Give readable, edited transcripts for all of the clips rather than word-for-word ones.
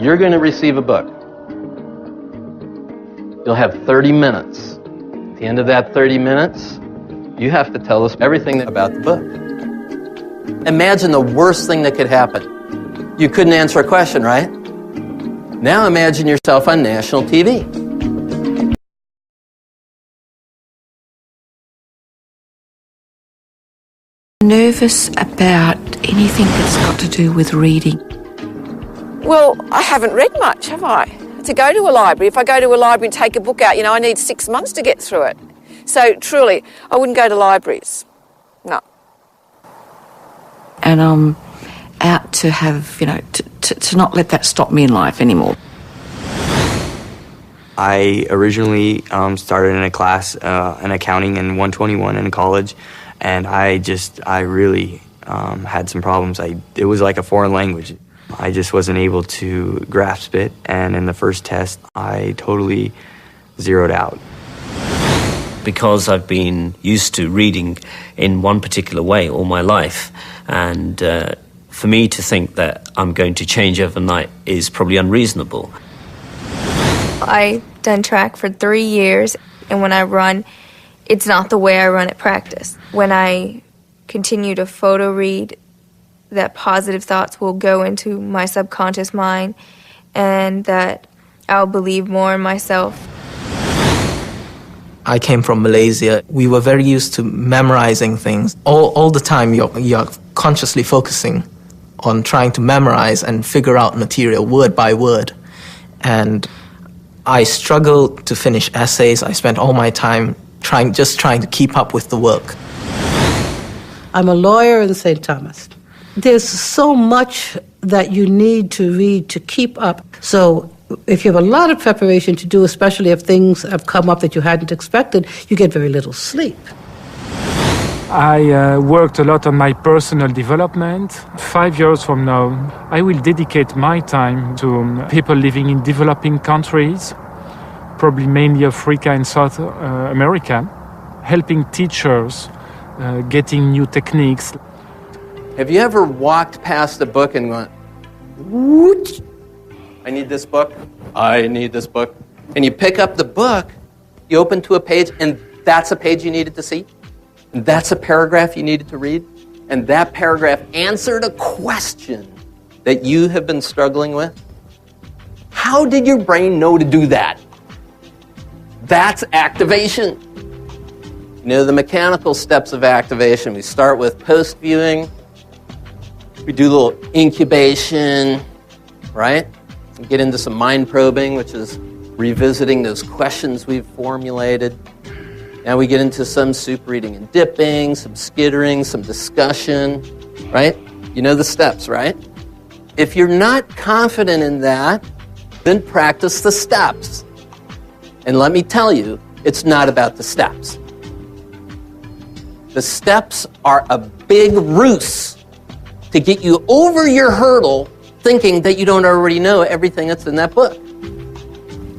You're going to receive a book. You'll have 30 minutes. At the end of that 30 minutes, you have to tell us everything about the book. Imagine the worst thing that could happen. You couldn't answer a question, right? Now imagine yourself on national TV. Nervous about anything that's got to do with reading. Well, I haven't read much, have I? To go to a library, if I go to a library and take a book out, I need 6 months to get through it. So truly, I wouldn't go to libraries. No. And I'm out to have, to not let that stop me in life anymore. I originally started in a class in accounting in 121 in college, and I really had some problems. It was like a foreign language. I just wasn't able to grasp it, and in the first test, I totally zeroed out. Because I've been used to reading in one particular way all my life, and for me to think that I'm going to change overnight is probably unreasonable. I've done track for 3 years, and when I run, it's not the way I run at practice. When I continue to photo read, that positive thoughts will go into my subconscious mind and that I'll believe more in myself. I came from Malaysia. We were very used to memorizing things. All the time you're consciously focusing on trying to memorize and figure out material word by word. And I struggled to finish essays. I spent all my time trying to keep up with the work. I'm a lawyer in St. Thomas. There's so much that you need to read to keep up. So if you have a lot of preparation to do, especially if things have come up that you hadn't expected, you get very little sleep. I worked a lot on my personal development. 5 years from now, I will dedicate my time to people living in developing countries, probably mainly Africa and South America, helping teachers, getting new techniques. Have you ever walked past a book and went, "Whoosh, I need this book, I need this book." And you pick up the book, you open to a page, and that's a page you needed to see? And that's a paragraph you needed to read? And that paragraph answered a question that you have been struggling with? How did your brain know to do that? That's activation. The mechanical steps of activation. We start with post-viewing. We do a little incubation, right? We get into some mind probing, which is revisiting those questions we've formulated. Now we get into some soup reading and dipping, some skittering, some discussion, right? You know the steps, right? If you're not confident in that, then practice the steps. And let me tell you, it's not about the steps. The steps are a big ruse to get you over your hurdle thinking that you don't already know everything that's in that book.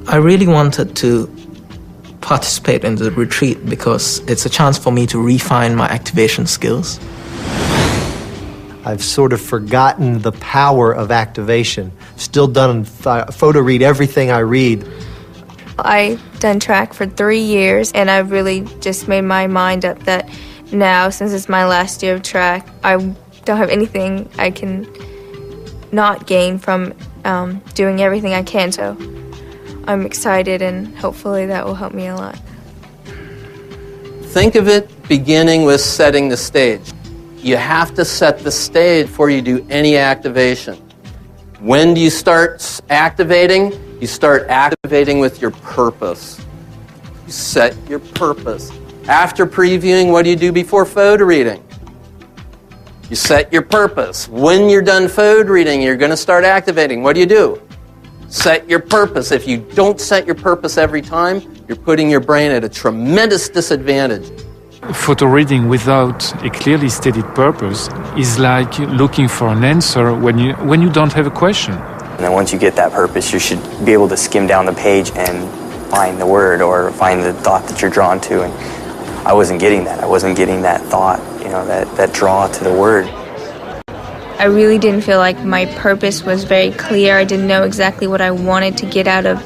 I really wanted to participate in the retreat because it's a chance for me to refine my activation skills. I've sort of forgotten the power of activation. Still done photo read everything I read. I've done track for 3 years, and I really just made my mind up that now, since it's my last year of track, I don't have anything I can not gain from doing everything I can. So I'm excited, and hopefully that will help me a lot. Think of it beginning with setting the stage. You have to set the stage before you do any activation. When do you start activating? You start activating with your purpose. You set your purpose. After previewing, what do you do before photo reading? You set your purpose. When you're done photo reading, you're going to start activating. What do? Set your purpose. If you don't set your purpose every time, you're putting your brain at a tremendous disadvantage. Photo reading without a clearly stated purpose is like looking for an answer when you don't have a question. And then once you get that purpose, you should be able to skim down the page and find the word or find the thought that you're drawn to. And I wasn't getting that. I wasn't getting that thought, that draw to the word. I really didn't feel like my purpose was very clear. I didn't know exactly what I wanted to get out of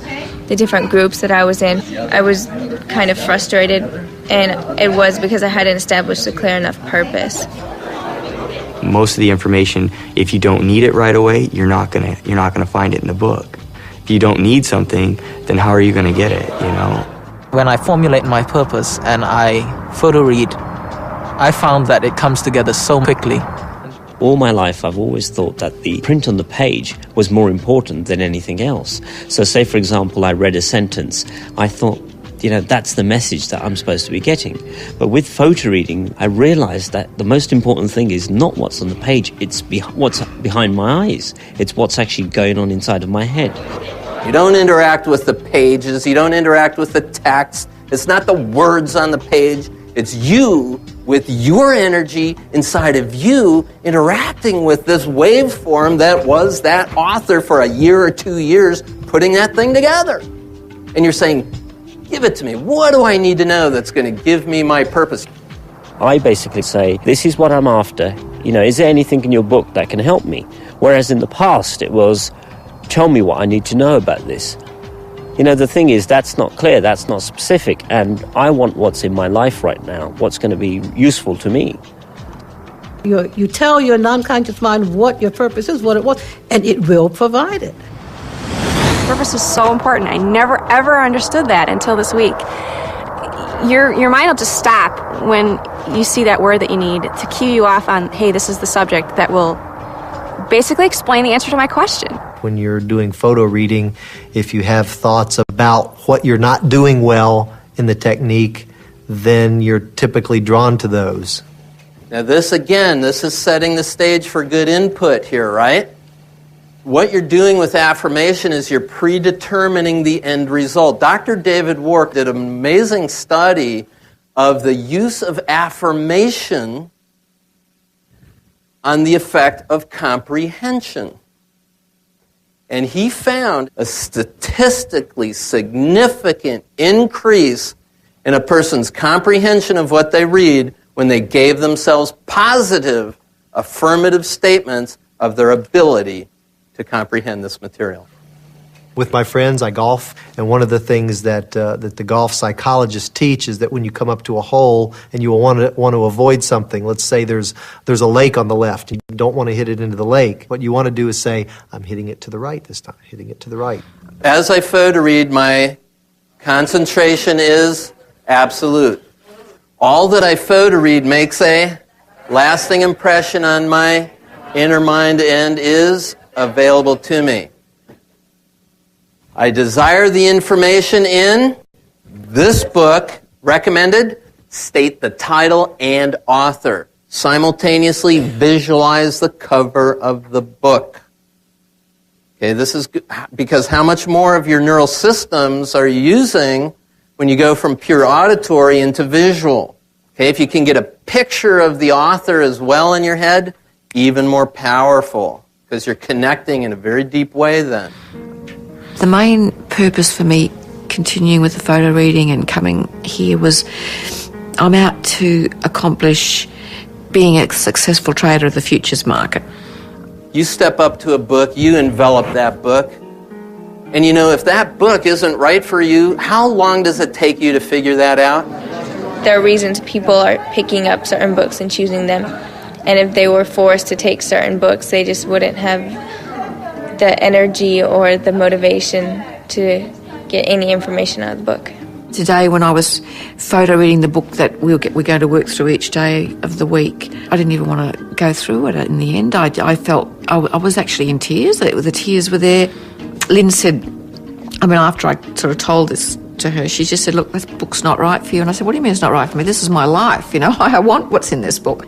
the different groups that I was in. I was kind of frustrated, and it was because I hadn't established a clear enough purpose. Most of the information, if you don't need it right away, you're not gonna find it in the book. If you don't need something, then how are you gonna get it, you know? When I formulate my purpose and I photo read, I found that it comes together so quickly. All my life, I've always thought that the print on the page was more important than anything else. So say, for example, I read a sentence, I thought, you know, that's the message that I'm supposed to be getting. But with photo reading, I realized that the most important thing is not what's on the page, it's what's behind my eyes. It's what's actually going on inside of my head. You don't interact with the pages, you don't interact with the text. It's not the words on the page, it's you with your energy inside of you interacting with this waveform that was that author for a year or 2 years putting that thing together. And you're saying, give it to me. What do I need to know that's going to give me my purpose? I basically say, this is what I'm after. You know, is there anything in your book that can help me? Whereas in the past it was, tell me what I need to know about this. You know, the thing is, that's not clear, that's not specific, and I want what's in my life right now, what's going to be useful to me. You tell your non-conscious mind what your purpose is, what it was, and it will provide it. Purpose is so important. I never, ever understood that until this week. Your mind will just stop when you see that word that you need to cue you off on, hey, this is the subject that will basically explain the answer to my question. When you're doing photo reading, if you have thoughts about what you're not doing well in the technique, then you're typically drawn to those. Now this is setting the stage for good input here, right? What you're doing with affirmation is you're predetermining the end result. Dr. David Wark did an amazing study of the use of affirmation on the effect of comprehension. And he found a statistically significant increase in a person's comprehension of what they read when they gave themselves positive, affirmative statements of their ability to comprehend this material. With my friends, I golf, and one of the things that the golf psychologists teach is that when you come up to a hole and you want to avoid something, let's say there's a lake on the left, you don't want to hit it into the lake. What you want to do is say, I'm hitting it to the right this time, hitting it to the right. As I photo read, my concentration is absolute. All that I photo read makes a lasting impression on my inner mind and is available to me. I desire the information in this book, recommended, state the title and author. Simultaneously visualize the cover of the book. Okay, this is because how much more of your neural systems are you using when you go from pure auditory into visual? Okay, if you can get a picture of the author as well in your head, even more powerful, because you're connecting in a very deep way then. The main purpose for me continuing with the photo reading and coming here was I'm out to accomplish being a successful trader of the futures market. You step up to a book, you envelop that book, and you know, if that book isn't right for you, how long does it take you to figure that out? There are reasons people are picking up certain books and choosing them, and if they were forced to take certain books, they just wouldn't have the energy or the motivation to get any information out of the book. Today, when I was photo reading the book that we're going to work through each day of the week, I didn't even want to go through it in the end. I felt I was actually in tears. The tears were there. Lynn said, after I sort of told this to her, she just said, look, this book's not right for you. And I said, what do you mean it's not right for me? This is my life, I want what's in this book.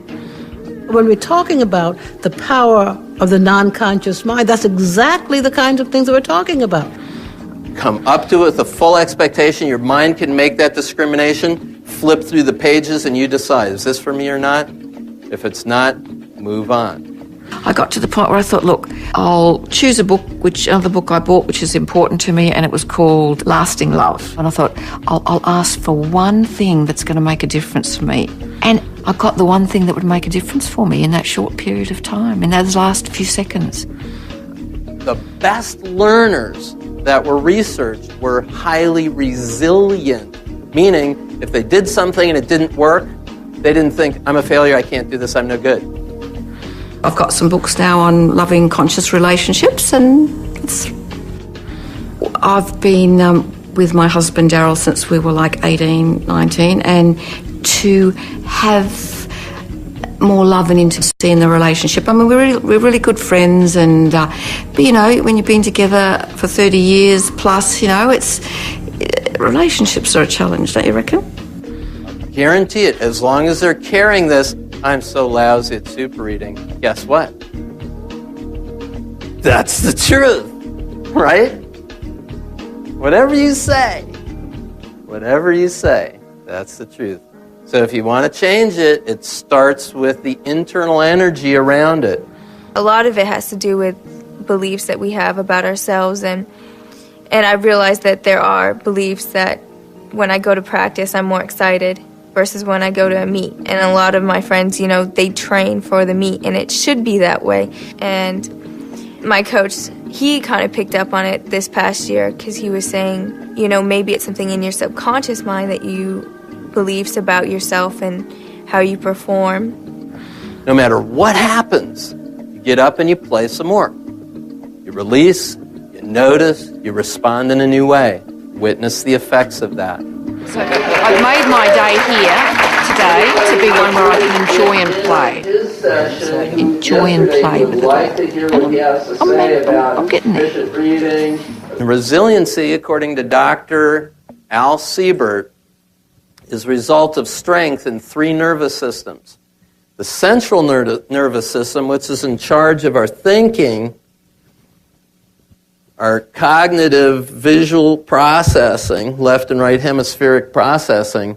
When we're talking about the power of the non-conscious mind, that's exactly the kinds of things that we're talking about. Come up to it with a full expectation. Your mind can make that discrimination, flip through the pages, and you decide, is this for me or not? If it's not, move on. I got to the point where I thought, look, I'll choose another book I bought, which is important to me, and it was called Lasting Love. And I thought, I'll ask for one thing that's going to make a difference for me. And I got the one thing that would make a difference for me in that short period of time, in those last few seconds. The best learners that were researched were highly resilient, meaning if they did something and it didn't work, they didn't think, I'm a failure, I can't do this, I'm no good. I've got some books now on loving conscious relationships, and I've been with my husband Daryl since we were like 18, 19, and to have more love and intimacy in the relationship. I mean, we're really good friends, and but you know, when you've been together for 30 years plus, you know, relationships are a challenge, don't you reckon? Guarantee it. As long as they're carrying this, I'm so lousy at super reading. Guess what? That's the truth, right? Whatever you say, that's the truth. So if you want to change it, it starts with the internal energy around it. A lot of it has to do with beliefs that we have about ourselves, and I realized that there are beliefs that when I go to practice, I'm more excited versus when I go to a meet. And a lot of my friends, you know, they train for the meet, and it should be that way. And my coach, he kind of picked up on it this past year because he was saying, you know, maybe it's something in your subconscious mind that you beliefs about yourself and how you perform. No matter what happens, you get up and you play some more. You release, you notice, you respond in a new way. Witness the effects of that. So I've made my day here today to be one where I can enjoy and play. So enjoy and play with it. And I'm getting there. And resiliency, according to Dr. Al Siebert, is a result of strength in 3 nervous systems. The central nervous system, which is in charge of our thinking, our cognitive visual processing, left and right hemispheric processing,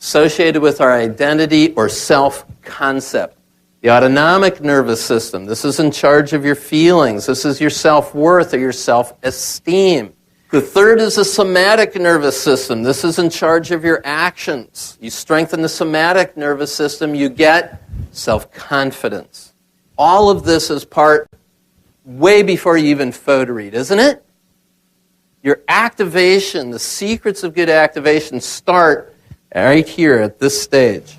associated with our identity or self-concept. The autonomic nervous system, this is in charge of your feelings. This is your self-worth or your self-esteem. The third is the somatic nervous system. This is in charge of your actions. You strengthen the somatic nervous system, you get self-confidence. All of this is part way before you even photo read, isn't it? Your activation, the secrets of good activation start right here at this stage.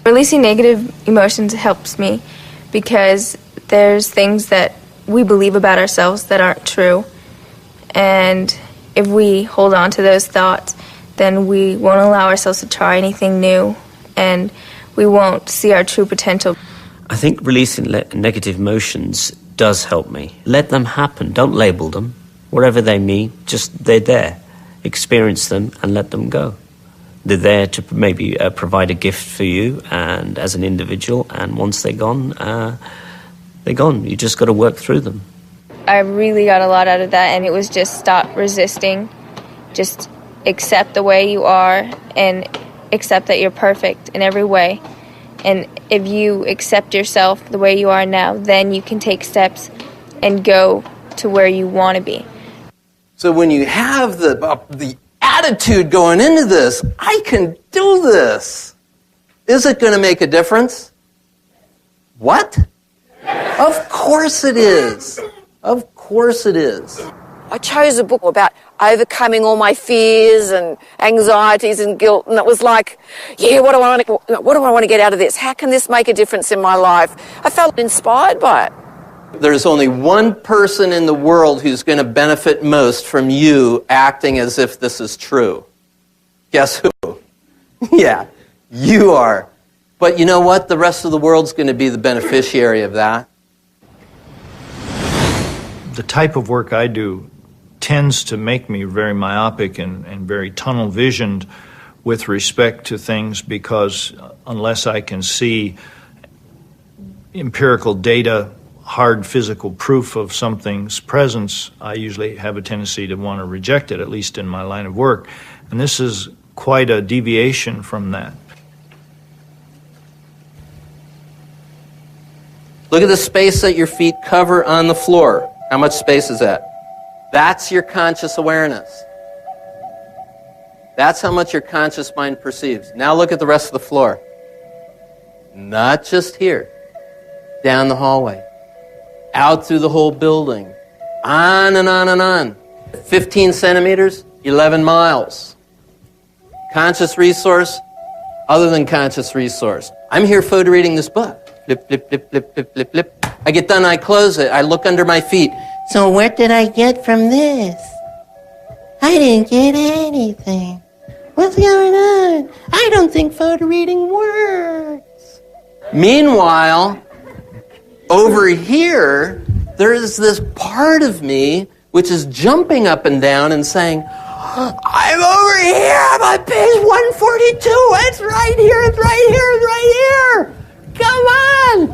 Releasing negative emotions helps me because there's things that we believe about ourselves that aren't true. And if we hold on to those thoughts, then we won't allow ourselves to try anything new, and we won't see our true potential. I think releasing negative emotions does help me. Let them happen. Don't label them. Whatever they mean, just they're there. Experience them and let them go. They're there to maybe provide a gift for you and as an individual, and once they're gone, they're gone. You just got to work through them. I really got a lot out of that, and it was just stop resisting. Just accept the way you are and accept that you're perfect in every way. And if you accept yourself the way you are now, then you can take steps and go to where you want to be. So when you have the attitude going into this, I can do this. Is it going to make a difference? What? Of course it is. Of course it is. I chose a book about overcoming all my fears and anxieties and guilt, and it was like, yeah, what do I want to get out of this? How can this make a difference in my life? I felt inspired by it. There's only one person in the world who's going to benefit most from you acting as if this is true. Guess who? Yeah, you are. But you know what? The rest of the world's going to be the beneficiary of that. The type of work I do tends to make me very myopic and very tunnel visioned with respect to things, because unless I can see empirical data, hard physical proof of something's presence, I usually have a tendency to want to reject it, at least in my line of work. And this is quite a deviation from that. Look at the space that your feet cover on the floor. How much space is that? That's your conscious awareness. That's how much your conscious mind perceives. Now look at the rest of the floor. Not just here. Down the hallway. Out through the whole building. On and on and on. 15 centimeters, 11 miles. Conscious resource, other than conscious resource. I'm here photo reading this book. Flip, flip, flip, flip, flip, flip, flip. I get done, I close it, I look under my feet. So what did I get from this? I didn't get anything. What's going on? I don't think photo reading works. Meanwhile, over here, there is this part of me which is jumping up and down and saying, I'm over here, I'm on page 142, it's right here, it's right here, it's right here. Come on!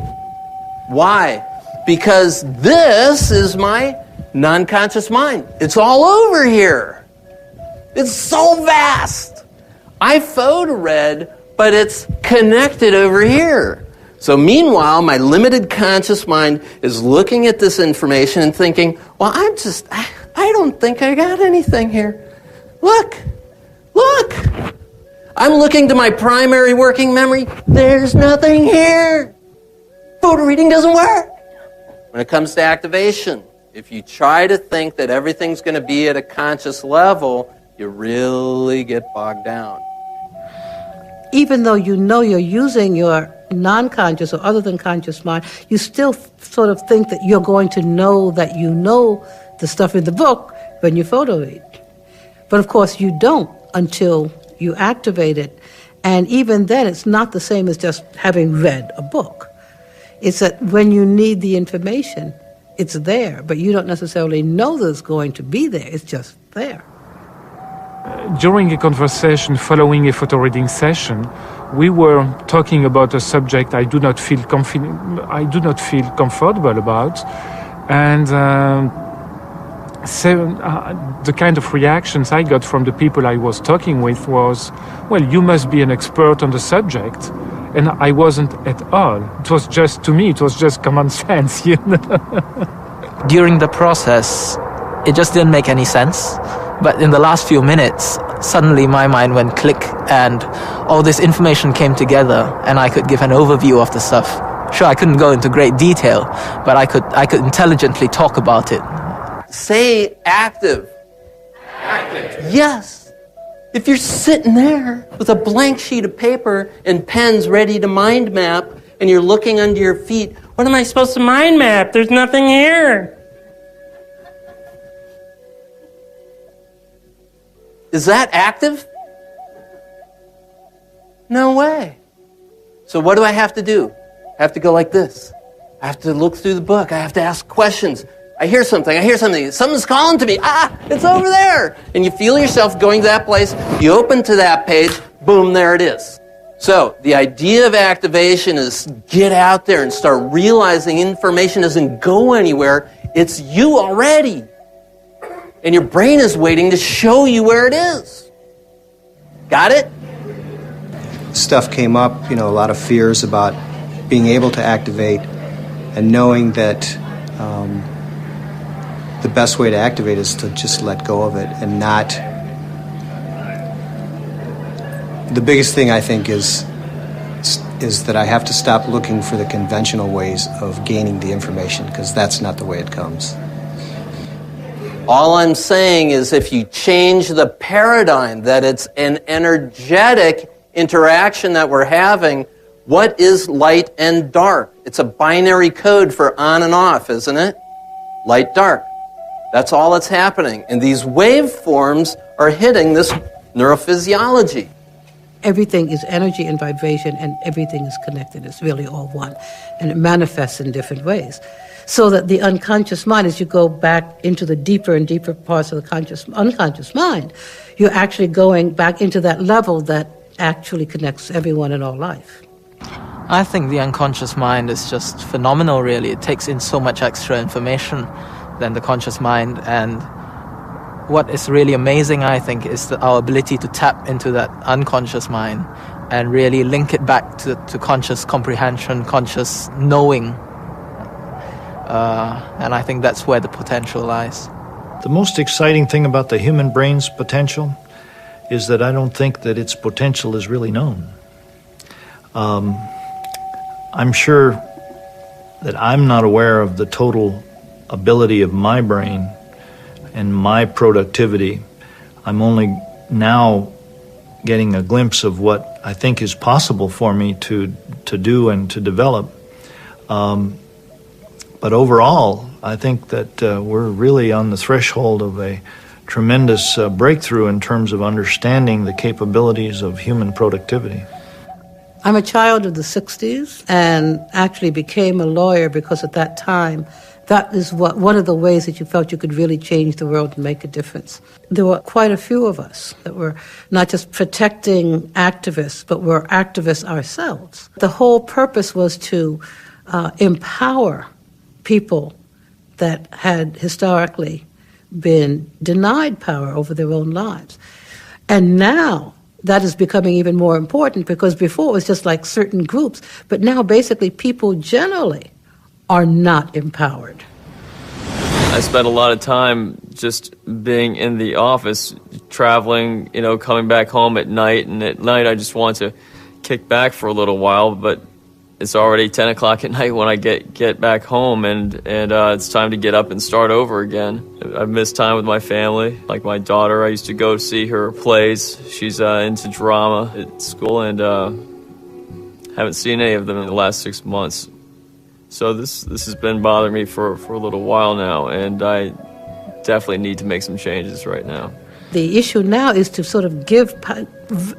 Why? Because this is my non-conscious mind. It's all over here. It's so vast. I photo read, but it's connected over here. So meanwhile, my limited conscious mind is looking at this information and thinking, well, I don't think I got anything here. Look. I'm looking to my primary working memory. There's nothing here. Photo reading doesn't work. When it comes to activation, if you try to think that everything's going to be at a conscious level, you really get bogged down. Even though you know you're using your non-conscious or other than conscious mind, you still sort of think that you're going to know that you know the stuff in the book when you photo read. But of course you don't until you activate it. And even then it's not the same as just having read a book. It's that when you need the information, it's there, but you don't necessarily know that it's going to be there. It's just there. During a conversation following a photo reading session, we were talking about a subject I do not feel comfortable about, and the kind of reactions I got from the people I was talking with was, well, you must be an expert on the subject. And I wasn't at all. It was just, to me, it was just common sense, you know. During the process, it just didn't make any sense. But in the last few minutes, suddenly my mind went click and all this information came together and I could give an overview of the stuff. Sure, I couldn't go into great detail, but I could intelligently talk about it. Say active. Active. Yes. If you're sitting there with a blank sheet of paper and pens ready to mind map and you're looking under your feet, what am I supposed to mind map? There's nothing here. Is that active? No way. So what do I have to do? I have to go like this. I have to look through the book. I have to ask questions. I hear something. Something's calling to me. It's over there. And you feel yourself going to that place. You open to that page. Boom, there it is. So the idea of activation is get out there and start realizing information doesn't go anywhere. It's you already. And your brain is waiting to show you where it is. Got it? Stuff came up, a lot of fears about being able to activate and knowing that the best way to activate is to just let go of it and not... The biggest thing I think is that I have to stop looking for the conventional ways of gaining the information, because that's not the way it comes. All I'm saying is if you change the paradigm, that it's an energetic interaction that we're having, what is light and dark? It's a binary code for on and off, isn't it? Light, dark. That's all that's happening. And these waveforms are hitting this neurophysiology. Everything is energy and vibration, and everything is connected. It's really all one. And it manifests in different ways. So that the unconscious mind, as you go back into the deeper and deeper parts of the unconscious mind, you're actually going back into that level that actually connects everyone in all life. I think the unconscious mind is just phenomenal, really. It takes in so much extra information than the conscious mind, and what is really amazing, I think, is our ability to tap into that unconscious mind and really link it back to conscious comprehension, conscious knowing And I think that's where the potential lies. The most exciting thing about the human brain's potential is that I don't think that its potential is really known. I'm sure that I'm not aware of the total ability of my brain and my productivity. I'm only now getting a glimpse of what I think is possible for me to do and to develop. But overall, I think that we're really on the threshold of a tremendous breakthrough in terms of understanding the capabilities of human productivity. I'm a child of the 60s and actually became a lawyer because at that time, that is one of the ways that you felt you could really change the world and make a difference. There were quite a few of us that were not just protecting activists, but were activists ourselves. The whole purpose was to empower people that had historically been denied power over their own lives. And now that is becoming even more important because before it was just like certain groups, but now basically people generally are not empowered. I spent a lot of time just being in the office, traveling, coming back home at night, and at night I just want to kick back for a little while, but it's already 10 o'clock at night when I get back home, and it's time to get up and start over again. I've missed time with my family, like my daughter. I used to go see her plays. She's into drama at school, and haven't seen any of them in the last 6 months. So this has been bothering me for a little while now, and I definitely need to make some changes right now. The issue now is to sort of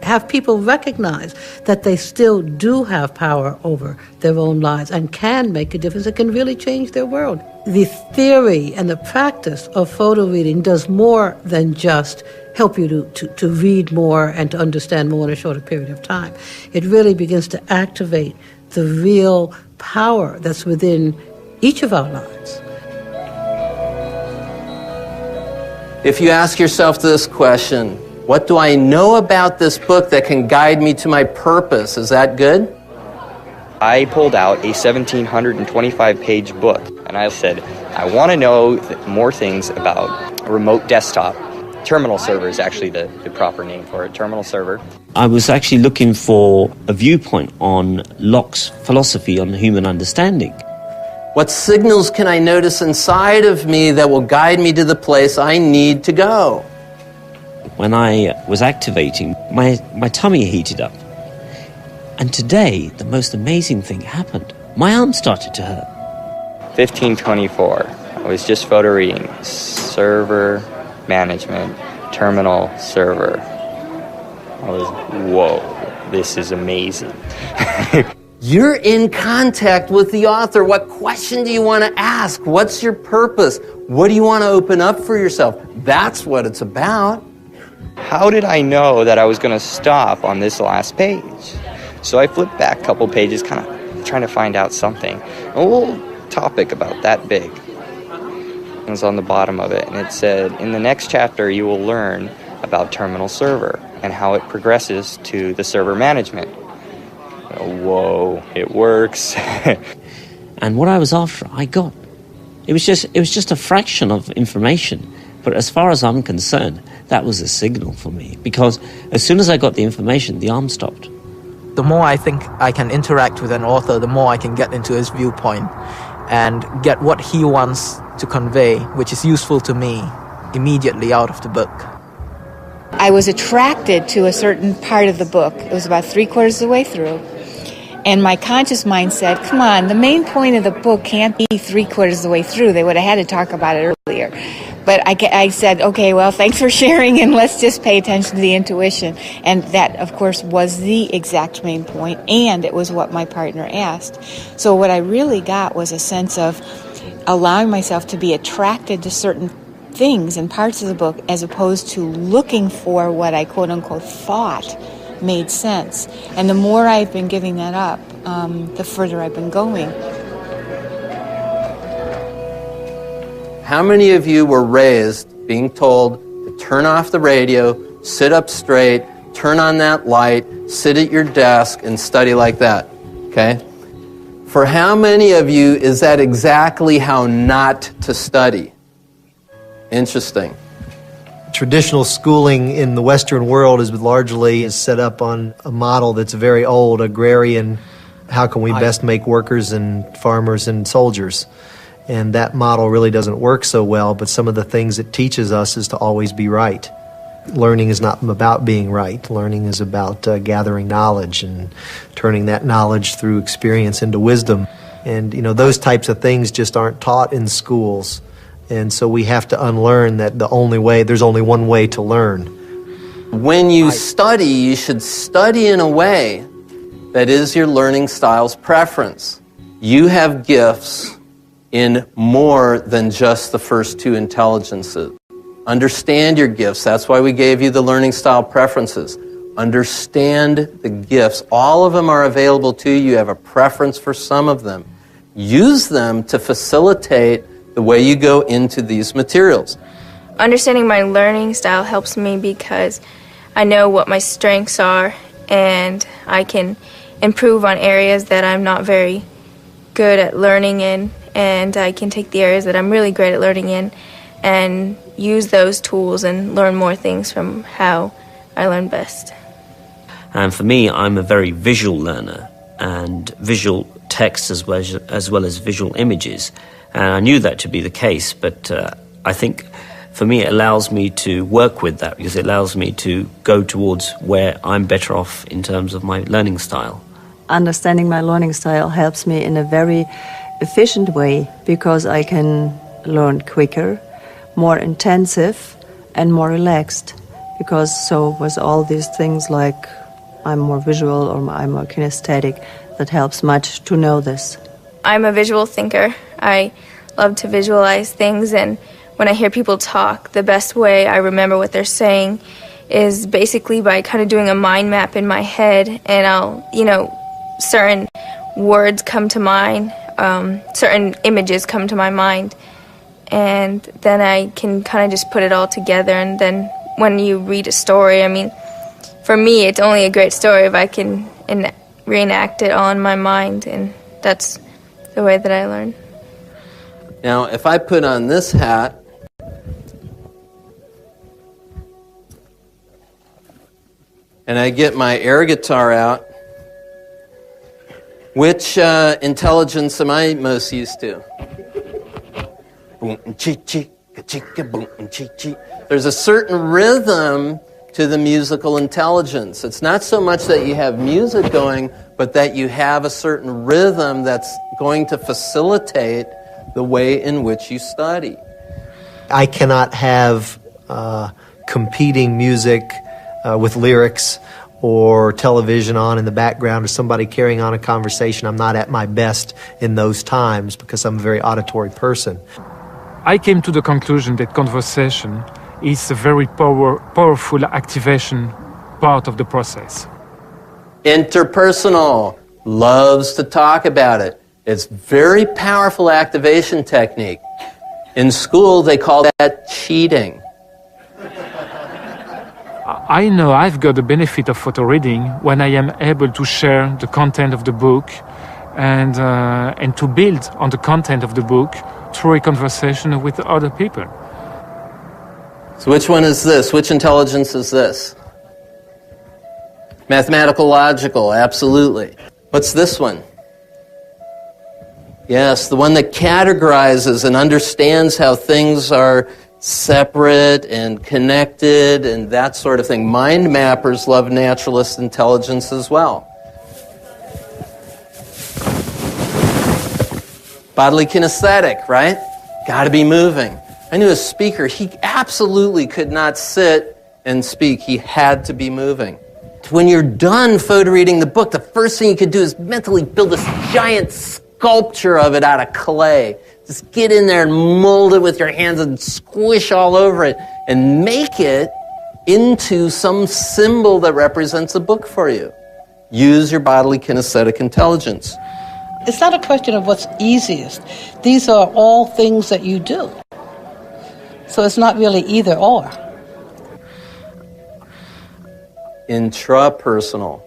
have people recognize that they still do have power over their own lives and can make a difference. It can really change their world. The theory and the practice of photo reading does more than just help you to read more and to understand more in a shorter period of time. It really begins to activate the real power that's within each of our lives. If you ask yourself this question, what do I know about this book that can guide me to my purpose? Is that good? I pulled out a 1,725-page book, and I said, I want to know more things about a remote desktop. Terminal server is actually the proper name for it, terminal server. I was actually looking for a viewpoint on Locke's philosophy on human understanding. What signals can I notice inside of me that will guide me to the place I need to go? When I was activating, my tummy heated up. And today, the most amazing thing happened. My arm started to hurt. 1524. I was just photo reading. Server management, terminal server. I was, whoa, this is amazing. You're in contact with the author. What question do you want to ask? What's your purpose? What do you want to open up for yourself? That's what it's about. How did I know that I was going to stop on this last page? So I flipped back a couple pages, kind of trying to find out something. A little topic about that big. It was on the bottom of it, and it said, in the next chapter you will learn about terminal server and how it progresses to the server management. Whoa, it works. And what I was after, I got. It was just a fraction of information. But as far as I'm concerned, that was a signal for me. Because as soon as I got the information, the arm stopped. The more I think I can interact with an author, the more I can get into his viewpoint and get what he wants to convey, which is useful to me, immediately out of the book. I was attracted to a certain part of the book. It was about 3/4 of the way through. And my conscious mind said, come on, the main point of the book can't be 3/4 of the way through. They would have had to talk about it earlier. But I said, okay, well, thanks for sharing, and let's just pay attention to the intuition. And that, of course, was the exact main point, and it was what my partner asked. So what I really got was a sense of allowing myself to be attracted to certain things and parts of the book as opposed to looking for what I quote-unquote thought made sense. And the more I've been giving that up, the further I've been going. How many of you were raised being told to turn off the radio, sit up straight, turn on that light, sit at your desk, and study like that? Okay? For how many of you is that exactly how not to study? Interesting. Traditional schooling in the Western world is largely set up on a model that's very old, agrarian. How can we best make workers and farmers and soldiers? And that model really doesn't work so well, but some of the things it teaches us is to always be right. Learning is not about being right. Learning is about gathering knowledge and turning that knowledge through experience into wisdom. And, you know, those types of things just aren't taught in schools. And so we have to unlearn that there's only one way to learn. When you study, you should study in a way that is your learning style's preference. You have gifts in more than just the first two intelligences. Understand your gifts. That's why we gave you the learning style preferences. Understand the gifts. All of them are available to you. You have a preference for some of them. Use them to facilitate the way you go into these materials. Understanding my learning style helps me because I know what my strengths are and I can improve on areas that I'm not very good at learning in, and I can take the areas that I'm really great at learning in and use those tools and learn more things from how I learn best. And for me, I'm a very visual learner, and visual text as well as visual images. And I knew that to be the case, but I think for me it allows me to work with that because it allows me to go towards where I'm better off in terms of my learning style. Understanding my learning style helps me in a very efficient way because I can learn quicker, more intensive, and more relaxed. Because so with all these things like I'm more visual or I'm more kinesthetic, that helps much to know this. I'm a visual thinker. I love to visualize things, and when I hear people talk, the best way I remember what they're saying is basically by kind of doing a mind map in my head, and I'll, certain words come to mind, certain images come to my mind, and then I can kind of just put it all together. And then when you read a story, I mean, for me, it's only a great story if I can reenact it all in my mind, and that's the way that I learn. Now, if I put on this hat, and I get my air guitar out, which intelligence am I most used to? There's a certain rhythm to the musical intelligence. It's not so much that you have music going, but that you have a certain rhythm that's going to facilitate the way in which you study. I cannot have competing music with lyrics or television on in the background or somebody carrying on a conversation. I'm not at my best in those times because I'm a very auditory person. I came to the conclusion that conversation is a very powerful activation part of the process. Interpersonal, loves to talk about it. It's very powerful activation technique. In school, they call that cheating. I know I've got the benefit of photo reading when I am able to share the content of the book and to build on the content of the book through a conversation with other people. So which one is this? Which intelligence is this? Mathematical logical, absolutely. What's this one? Yes, the one that categorizes and understands how things are separate and connected and that sort of thing. Mind mappers love naturalist intelligence as well. Bodily kinesthetic, right? Got to be moving. I knew a speaker, he absolutely could not sit and speak. He had to be moving. When you're done photo reading the book, the first thing you could do is mentally build this giant sculpture of it out of clay. Just get in there and mold it with your hands and squish all over it and make it into some symbol that represents a book for you. Use your bodily kinesthetic intelligence. It's not a question of what's easiest. These are all things that you do. So it's not really either or. Intrapersonal.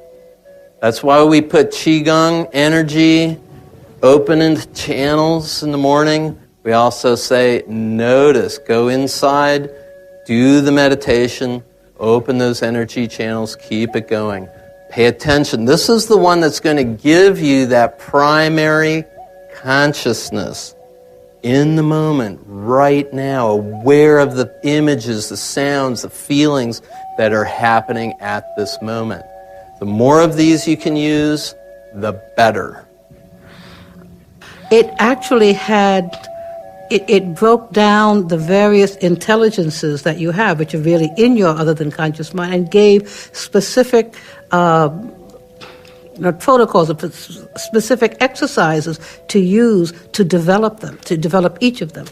That's why we put Qigong, energy, opened channels in the morning. We also say, notice, go inside, do the meditation, open those energy channels, keep it going. Pay attention. This is the one that's going to give you that primary consciousness in the moment, right now, aware of the images, the sounds, the feelings that are happening at this moment. The more of these you can use, the better. It actually had, it broke down the various intelligences that you have, which are really in your other than conscious mind, and gave specific not protocols, but specific exercises to use to develop them, to develop each of them.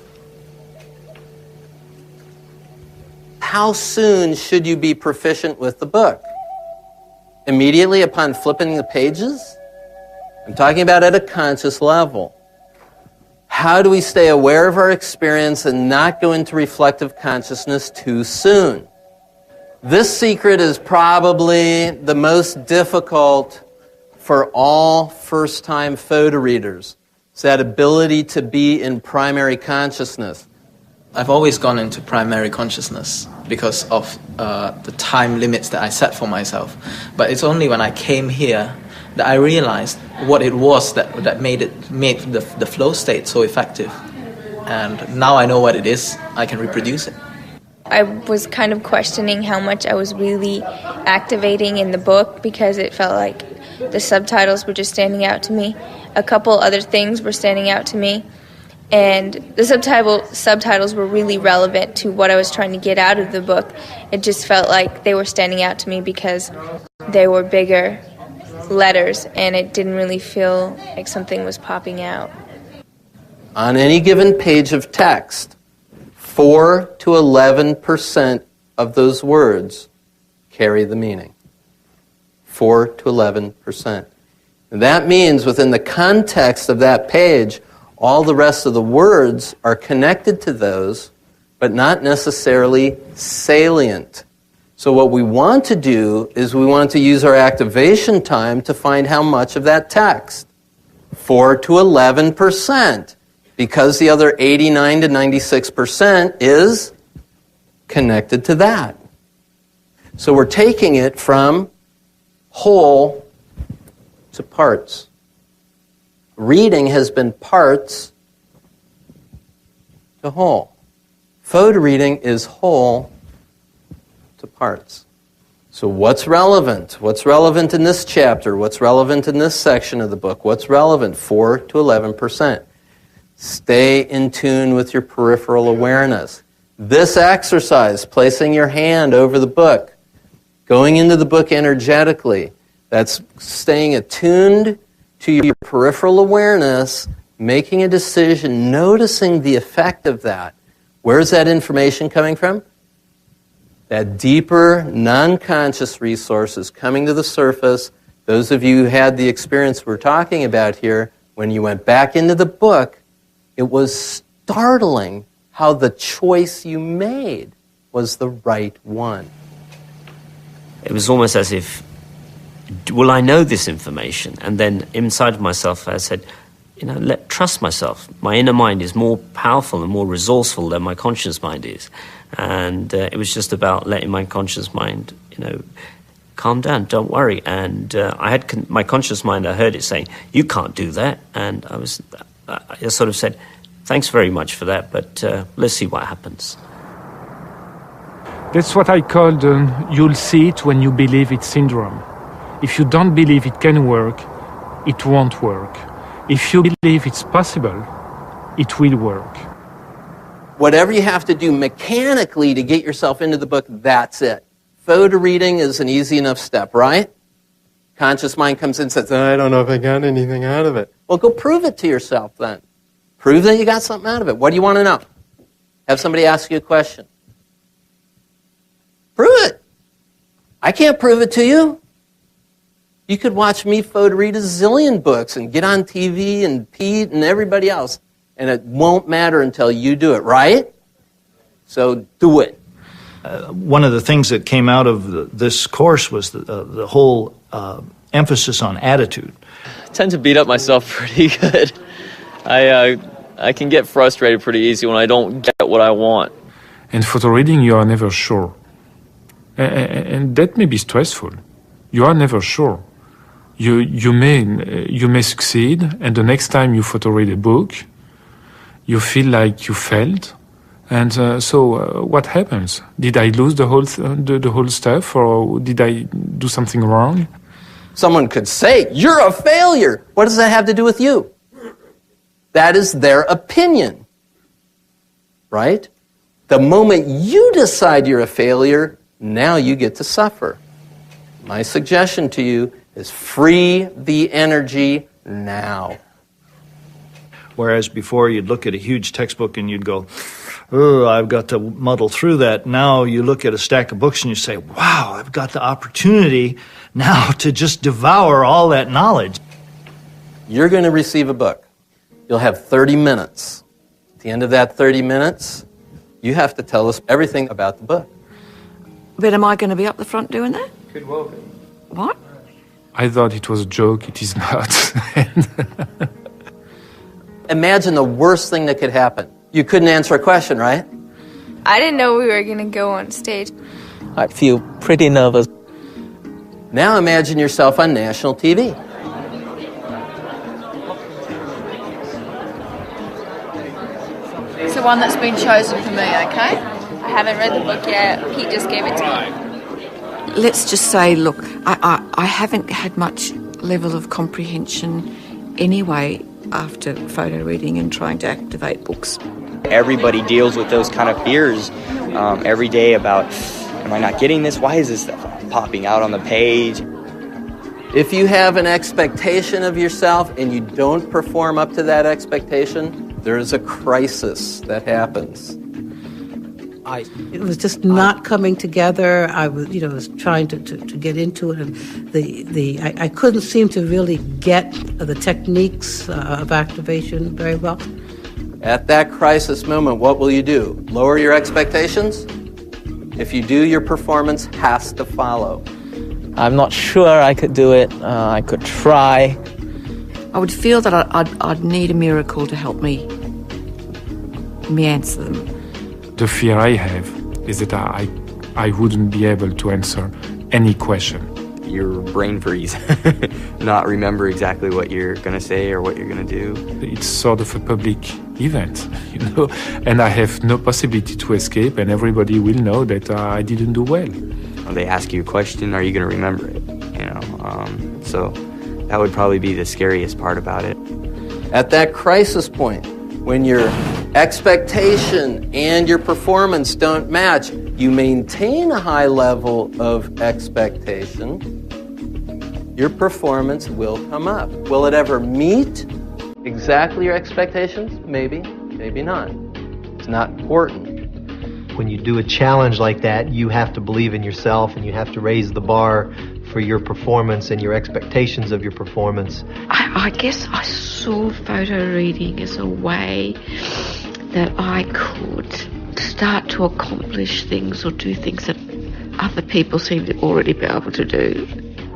How soon should you be proficient with the book? Immediately upon flipping the pages? I'm talking about at a conscious level. How do we stay aware of our experience and not go into reflective consciousness too soon? This secret is probably the most difficult for all first-time photo readers. It's that ability to be in primary consciousness. I've always gone into primary consciousness because of the time limits that I set for myself. But it's only when I came here that I realized what it was that made the flow state so effective. And now I know what it is, I can reproduce it. I was kind of questioning how much I was really activating in the book because it felt like the subtitles were just standing out to me. A couple other things were standing out to me. And the subtitles were really relevant to what I was trying to get out of the book. It just felt like they were standing out to me because they were bigger letters and it didn't really feel like something was popping out. On any given page of text, 4 to 11% of those words carry the meaning. 4 to 11%. And that means within the context of that page, all the rest of the words are connected to those, but not necessarily salient. So what we want to do is we want to use our activation time to find how much of that text. 4 to 11%. Because the other 89 to 96% is connected to that. So we're taking it from whole to parts. Reading has been parts to whole. Photo reading is whole to parts. So what's relevant? What's relevant in this chapter? What's relevant in this section of the book? What's relevant? 4 to 11%. Stay in tune with your peripheral awareness. This exercise, placing your hand over the book, going into the book energetically, that's staying attuned to your peripheral awareness, making a decision, noticing the effect of that. Where's that information coming from? That deeper, non-conscious resources coming to the surface. Those of you who had the experience we're talking about here, when you went back into the book, it was startling how the choice you made was the right one. It was almost as if, will I know this information? And then inside of myself I said, trust myself. My inner mind is more powerful and more resourceful than my conscious mind is. And it was just about letting my conscious mind, calm down, don't worry. And I had my conscious mind, I heard it saying, you can't do that. And I sort of said, thanks very much for that, but let's see what happens. That's what I call the you'll see it when you believe it syndrome. If you don't believe it can work, it won't work. If you believe it's possible, it will work. Whatever you have to do mechanically to get yourself into the book, that's it. Photo reading is an easy enough step, right? Conscious mind comes in and says, I don't know if I got anything out of it. Well, go prove it to yourself then. Prove that you got something out of it. What do you want to know? Have somebody ask you a question. Prove it. I can't prove it to you. You could watch me photo read a zillion books and get on TV and Pete and everybody else, and it won't matter until you do it, right? So do it. One of the things that came out of this course was the whole emphasis on attitude. I tend to beat up myself pretty good. I can get frustrated pretty easy when I don't get what I want. And photo reading, you are never sure. And that may be stressful. You are never sure. You may succeed, and the next time you photo read a book, you feel like you failed. And so what happens? Did I lose the whole stuff, or did I do something wrong? Someone could say, "You're a failure." What does that have to do with you? That is their opinion, right? The moment you decide you're a failure, now you get to suffer. My suggestion to you is free the energy now. Whereas before you'd look at a huge textbook and you'd go, "Oh, I've got to muddle through that." Now you look at a stack of books and you say, "Wow, I've got the opportunity now to just devour all that knowledge." You're going to receive a book. You'll have 30 minutes. At the end of that 30 minutes, you have to tell us everything about the book. But am I going to be up the front doing that? Could well be. What? I thought it was a joke. It is not. Imagine the worst thing that could happen. You couldn't answer a question, right? I didn't know we were going to go on stage. I feel pretty nervous. Now imagine yourself on national TV. It's the one that's been chosen for me, okay? I haven't read the book yet. Pete just gave it to me. Let's just say, look, I haven't had much level of comprehension anyway after photo reading and trying to activate books. Everybody deals with those kind of fears every day about, am I not getting this? Why is this popping out on the page? If you have an expectation of yourself and you don't perform up to that expectation, there is a crisis that happens. It was just not coming together. I was trying to get into it, and I couldn't seem to really get the techniques of activation very well. At that crisis moment, what will you do? Lower your expectations? If you do, your performance has to follow. I'm not sure I could do it. I could try. I would feel that I'd need a miracle to help me answer them. The fear I have is that I wouldn't be able to answer any question. Your brain freeze, not remember exactly what you're going to say or what you're going to do. It's sort of a public event, and I have no possibility to escape, and everybody will know that I didn't do well. They ask you a question, are you going to remember it? So that would probably be the scariest part about it. At that crisis point, when your expectation and your performance don't match, you maintain a high level of expectation, your performance will come up. Will it ever meet exactly your expectations? Maybe, maybe not. It's not important. When you do a challenge like that, you have to believe in yourself and you have to raise the bar for your performance and your expectations of your performance. I guess I saw photo reading as a way that I could start to accomplish things or do things that other people seem to already be able to do.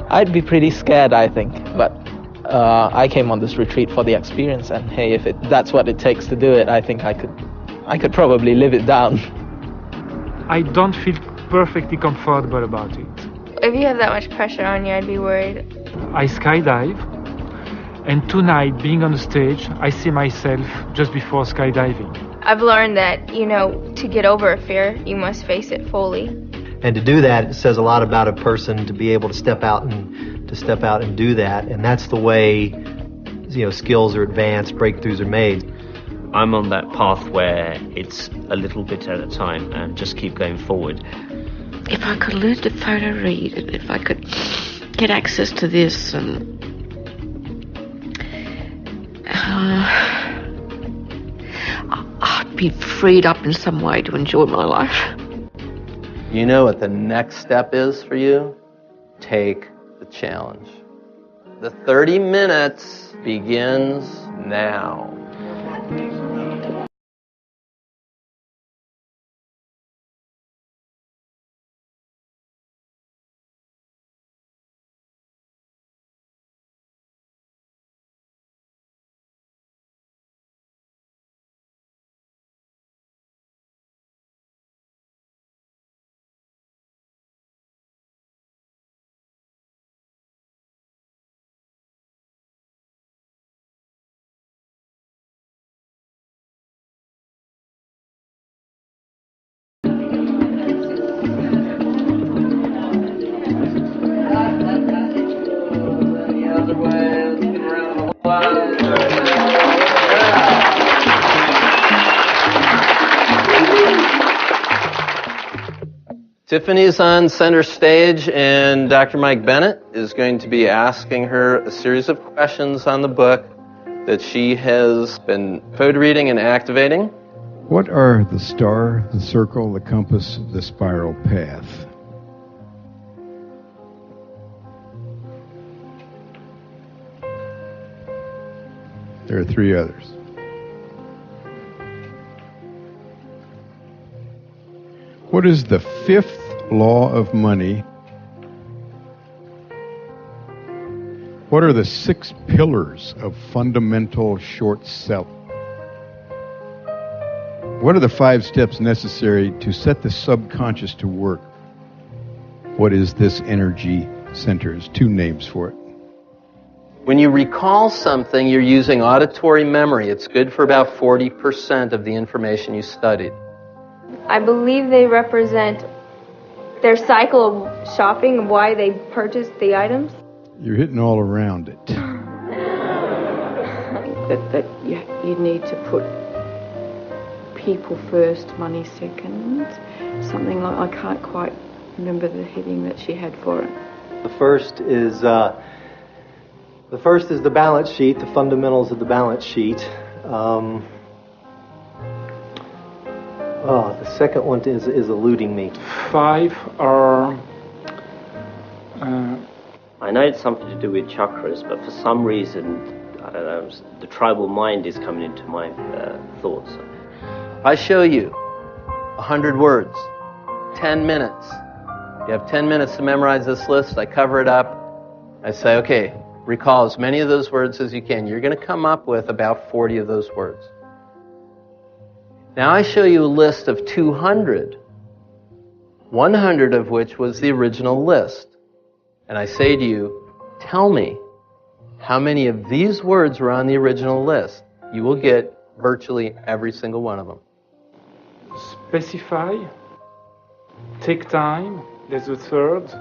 I'd be pretty scared, I think, but I came on this retreat for the experience, and hey, if that's what it takes to do it, I think I could probably live it down. I don't feel perfectly comfortable about it. If you have that much pressure on you, I'd be worried. I skydive, and tonight, being on the stage, I see myself just before skydiving. I've learned that, to get over a fear, you must face it fully. And to do that, it says a lot about a person to be able to step out and do that. And that's the way, skills are advanced, breakthroughs are made. I'm on that path where it's a little bit at a time and just keep going forward. If I could learn to photo read, and if I could get access to this, and I'd be freed up in some way to enjoy my life. You know what the next step is for you? Take the challenge. The 30 minutes begins now. Tiffany's on center stage, and Dr. Mike Bennett is going to be asking her a series of questions on the book that she has been code reading and activating. What are the star, the circle, the compass, the spiral path? There are three others. What is the fifth law of money? What are the 6 pillars of fundamental short selling? What are the 5 steps necessary to set the subconscious to work? What is this energy center? There's 2 names for it. When you recall something, you're using auditory memory. It's good for about 40% of the information you studied. I believe they represent their cycle of shopping and why they purchased the items. You're hitting all around it. that you need to put people first, money second. Something like, I can't quite remember the heading that she had for it. The first is the balance sheet, the fundamentals of the balance sheet. The second one is eluding me. 5 are... I know it's something to do with chakras, but for some reason, I don't know, the tribal mind is coming into my thoughts. I show you 100 words, 10 minutes. You have 10 minutes to memorize this list. I cover it up. I say, okay, recall as many of those words as you can. You're going to come up with about 40 of those words. Now I show you a list of 200, 100 of which was the original list. And I say to you, tell me how many of these words were on the original list. You will get virtually every single one of them. Specify, take time, there's a third.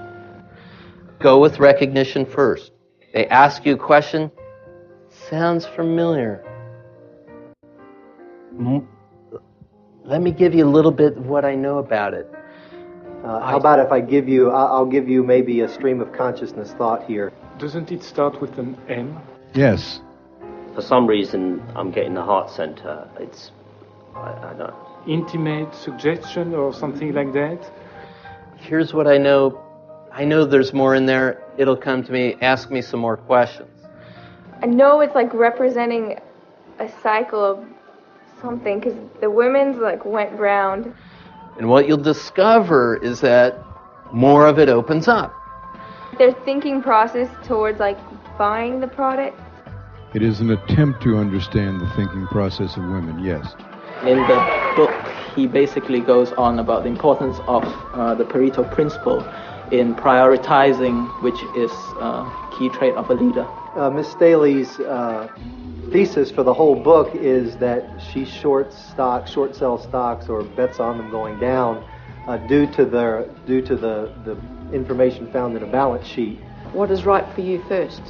Go with recognition first. They ask you a question, sounds familiar. Let me give you a little bit of what I know about it. How about if I give you, I'll give you maybe a stream of consciousness thought here. Doesn't it start with an M? Yes. For some reason, I'm getting the heart center. It's, I don't... Intimate suggestion or something like that? Here's what I know. I know there's more in there. It'll come to me. Ask me some more questions. I know it's like representing a cycle of something, because the women's like went round. And what you'll discover is that more of it opens up. Their thinking process towards like buying the product. It is an attempt to understand the thinking process of women, yes. In the book, he basically goes on about the importance of the Pareto principle in prioritizing, which is a key trait of a leader. Miss Staley's thesis for the whole book is that she short sell stocks or bets on them going down due to the information found in a balance sheet. What is right for you first?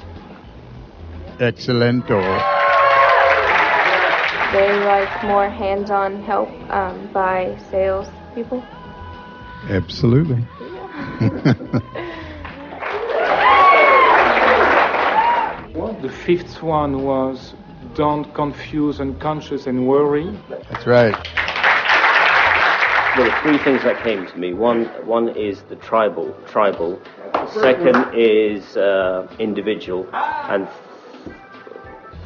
Excellento. They like more hands-on help by sales people. Absolutely. The 5th one was don't confuse unconscious and worry. That's right. There were 3 things that came to me. One is the tribal. Second is individual, and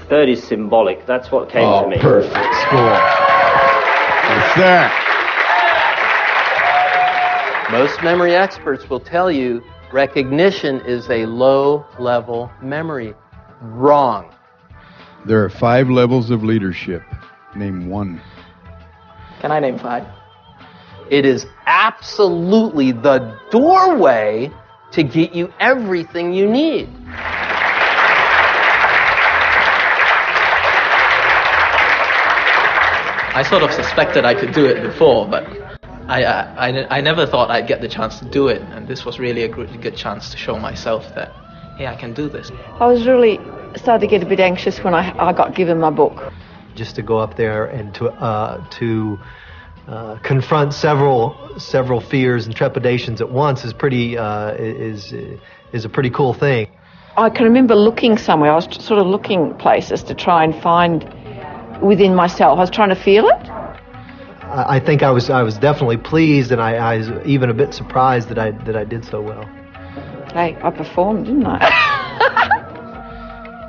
third is symbolic. That's what came to me. Perfect score. That's that. Most memory experts will tell you recognition is a low-level memory. Wrong. There are 5 levels of leadership. Name one. Can I name 5? It is absolutely the doorway to get you everything you need. I sort of suspected I could do it before, but I never thought I'd get the chance to do it, and this was really a good chance to show myself that, hey, I can do this. I was really started to get a bit anxious when I got given my book. Just to go up there and to confront several fears and trepidations at once is a pretty cool thing. I can remember looking somewhere. I was sort of looking places to try and find within myself. I was trying to feel it. I think I was definitely pleased, and I was even a bit surprised that I did so well. Hey, I performed, didn't I?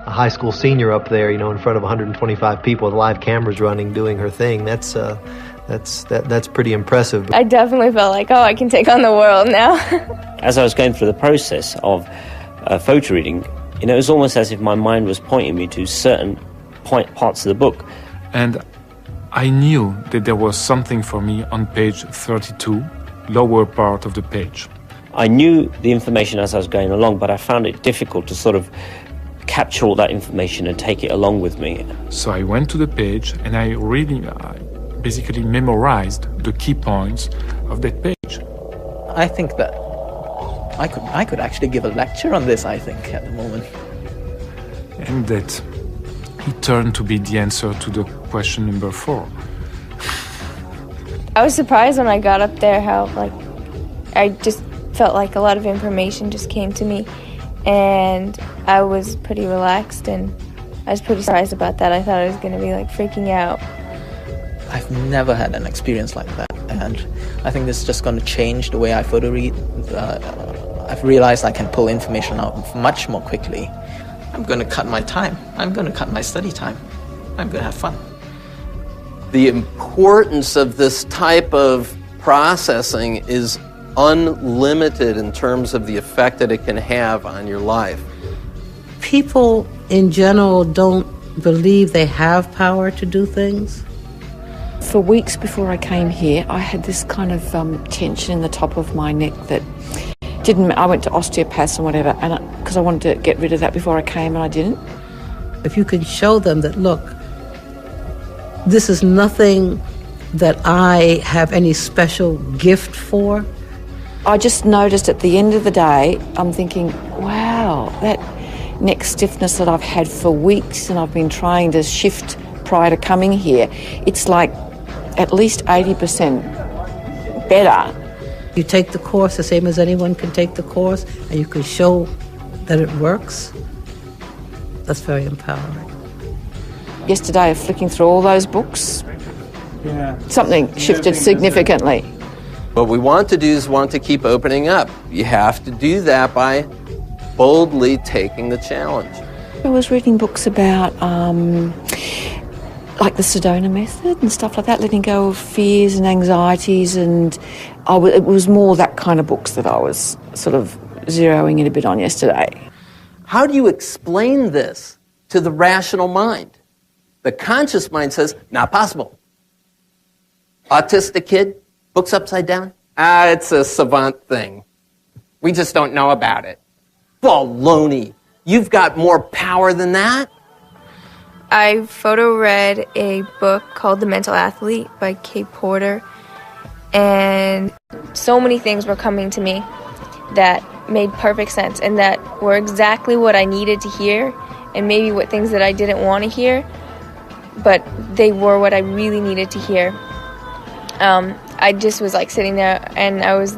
A high school senior up there, in front of 125 people with live cameras running, doing her thing. That's pretty impressive. I definitely felt like, I can take on the world now. As I was going through the process of photo reading, it was almost as if my mind was pointing me to certain parts of the book. And I knew that there was something for me on page 32, lower part of the page. I knew the information as I was going along, but I found it difficult to sort of capture all that information and take it along with me. So I went to the page and I basically memorized the key points of that page. I think that I could actually give a lecture on this, I think, at the moment. And that it turned to be the answer to the question number 4. I was surprised when I got up there how, I just felt like a lot of information just came to me. And I was pretty relaxed, and I was pretty surprised about that. I thought I was going to be, freaking out. I've never had an experience like that, and I think this is just going to change the way I photo read. I've realized I can pull information out much more quickly. I'm going to cut my time. I'm going to cut my study time. I'm going to have fun. The importance of this type of processing is unlimited in terms of the effect that it can have on your life. People in general don't believe they have power to do things. For weeks before I came here, I had this kind of tension in the top of my neck that I went to osteopaths and whatever, and because I wanted to get rid of that before I came, and I didn't. If you can show them that, look, this is nothing that I have any special gift for. I just noticed at the end of the day, I'm thinking, wow, that neck stiffness that I've had for weeks and I've been trying to shift prior to coming here, it's like at least 80% better. You take the course the same as anyone can take the course, and you can show that it works. That's very empowering. Yesterday, flicking through all those books, something shifted significantly. What we want to do is to keep opening up. You have to do that by boldly taking the challenge. I was reading books about like the Sedona method and stuff like that, letting go of fears and anxieties, and it was more that kind of books that I was sort of zeroing in a bit on yesterday. How do you explain this to the rational mind? The conscious mind says, not possible. Autistic kid, books upside down? It's a savant thing. We just don't know about it. Baloney. You've got more power than that. I photo read a book called The Mental Athlete by Kate Porter, and so many things were coming to me that made perfect sense and that were exactly what I needed to hear, and maybe what things that I didn't want to hear, but they were what I really needed to hear. I just was sitting there and I was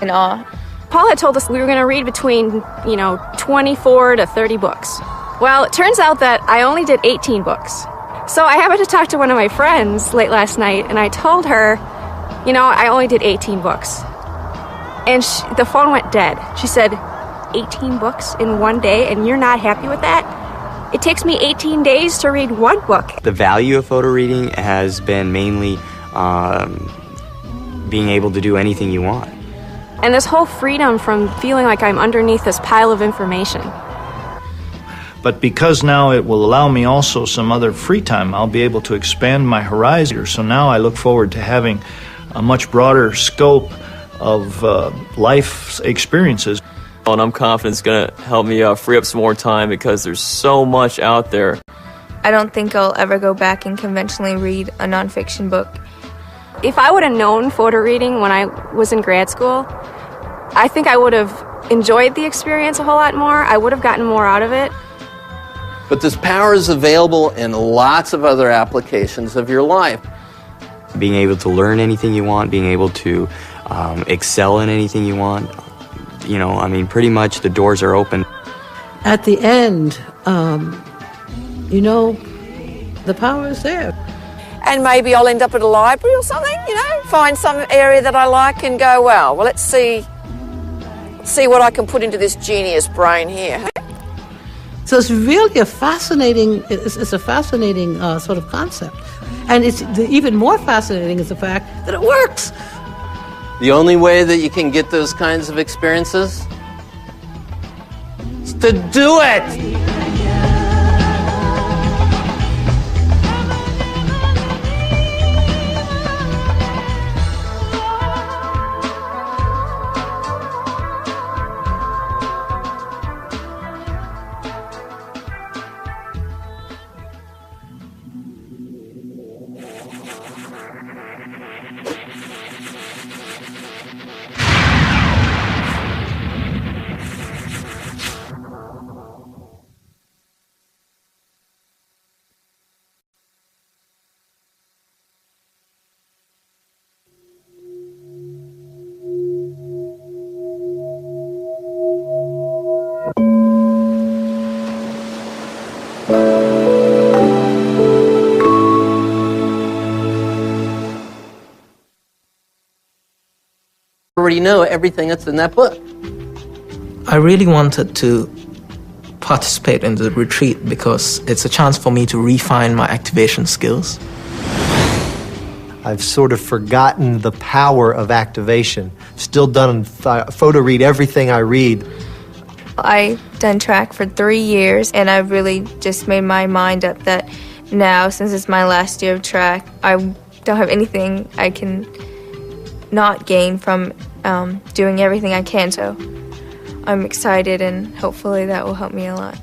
in awe. Paul had told us we were going to read between, 24 to 30 books. Well, it turns out that I only did 18 books. So I happened to talk to one of my friends late last night, and I told her, I only did 18 books. And the phone went dead. She said, 18 books in one day, and you're not happy with that? It takes me 18 days to read one book. The value of photo reading has been mainly being able to do anything you want. And this whole freedom from feeling like I'm underneath this pile of information. But because now it will allow me also some other free time, I'll be able to expand my horizon. So now I look forward to having a much broader scope of life experiences. And I'm confident it's going to help me free up some more time because there's so much out there. I don't think I'll ever go back and conventionally read a nonfiction book. If I would have known photo reading when I was in grad school, I think I would have enjoyed the experience a whole lot more. I would have gotten more out of it. But this power is available in lots of other applications of your life. being able to learn anything you want, being able to excel in anything you want. You know, I mean, pretty much the doors are open. At the end, you know, the power is there. And maybe I'll end up at a library or something, you know, find some area that I like and go, well, let's see what I can put into this genius brain here. So it's really a fascinating, it's a fascinating sort of concept. And even more fascinating is the fact that it works. The only way that you can get those kinds of experiences is to do it. Already know everything that's in that book. I really wanted to participate in the retreat because it's a chance for me to refine my activation skills. I've sort of forgotten the power of activation. Still done photo read everything I read. I've done track for 3 years, and I've really just made my mind up that now, since it's my last year of track, I don't have anything I can not gain from doing everything I can. So I'm excited, and hopefully that will help me a lot.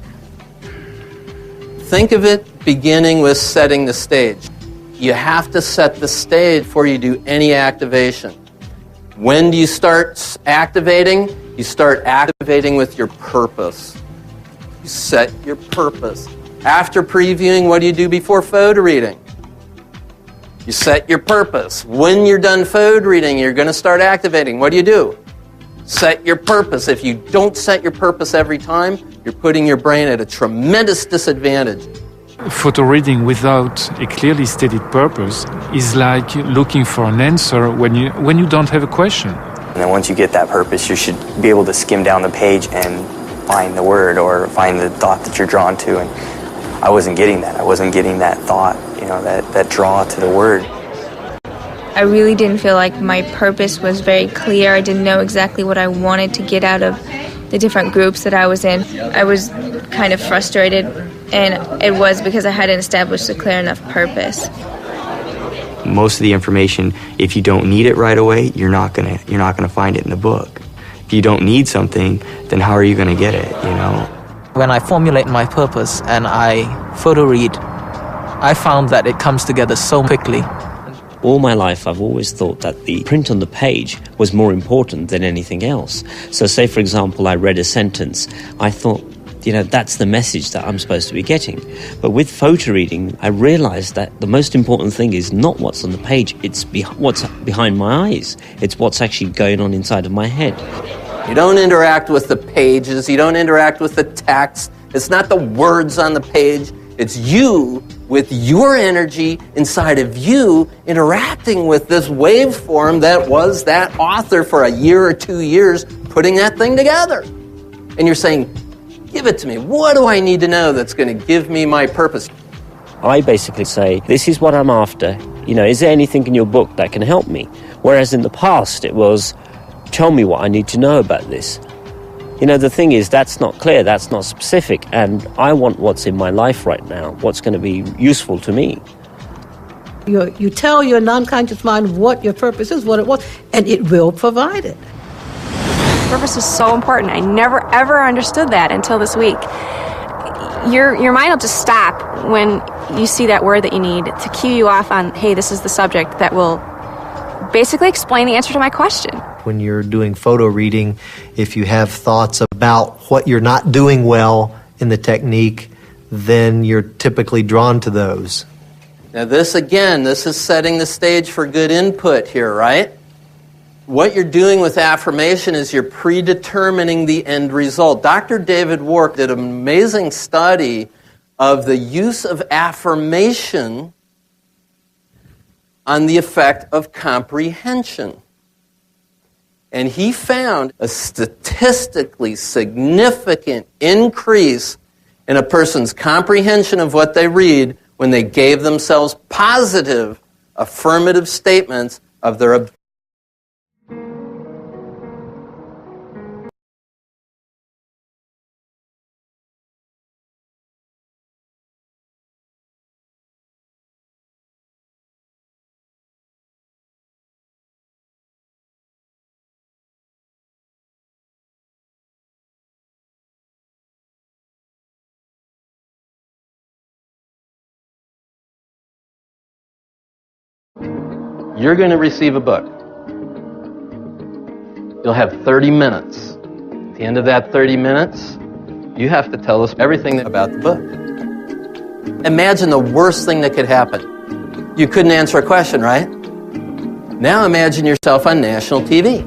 Think of it beginning with setting the stage. You have to set the stage before you do any activation. When do you start activating? You start activating with your purpose. You set your purpose. After previewing, what do you do before photo reading? You set your purpose. When you're done photo reading, you're going to start activating. What do? Set your purpose. If you don't set your purpose every time, you're putting your brain at a tremendous disadvantage. Photo reading without a clearly stated purpose is like looking for an answer when you don't have a question. And then once you get that purpose, you should be able to skim down the page and find the word or find the thought that you're drawn to. And I wasn't getting that. I wasn't getting that thought, you know, that draw to the word. I really didn't feel like my purpose was very clear. I didn't know exactly what I wanted to get out of the different groups that I was in. I was kind of frustrated, and it was because I hadn't established a clear enough purpose. Most of the information, if you don't need it right away, you're not gonna find it in the book. If you don't need something, then how are you gonna get it, you know? When I formulate my purpose and I photo read, I found that it comes together so quickly. All my life, I've always thought that the print on the page was more important than anything else. So say, for example, I read a sentence, I thought, you know, that's the message that I'm supposed to be getting. But with photo reading, I realized that the most important thing is not what's on the page, it's what's behind my eyes. It's what's actually going on inside of my head. You don't interact with the pages, you don't interact with the text. It's not the words on the page, it's you with your energy inside of you interacting with this waveform that was that author for a year or 2 years putting that thing together. And you're saying, give it to me. What do I need to know that's going to give me my purpose? I basically say, this is what I'm after. You know, is there anything in your book that can help me? Whereas in the past it was, tell me what I need to know about this. You know, the thing is, that's not clear, that's not specific, and I want what's in my life right now, what's going to be useful to me. You tell your non-conscious mind what your purpose is, what it was, and it will provide it. Purpose is so important. I never ever understood that until this week. Your mind will just stop when you see that word that you need to cue you off on, hey, this is the subject that will basically explain the answer to my question. When you're doing photo reading, if you have thoughts about what you're not doing well in the technique, then you're typically drawn to those. Now this is setting the stage for good input here, right? What you're doing with affirmation is you're predetermining the end result. Dr. David Wark did an amazing study of the use of affirmation on the effect of comprehension. And he found a statistically significant increase in a person's comprehension of what they read when they gave themselves positive, affirmative statements of their You're going to receive a book. You'll have 30 minutes. At the end of that 30 minutes, you have to tell us everything about the book. Imagine the worst thing that could happen. You couldn't answer a question, right? Now imagine yourself on national TV.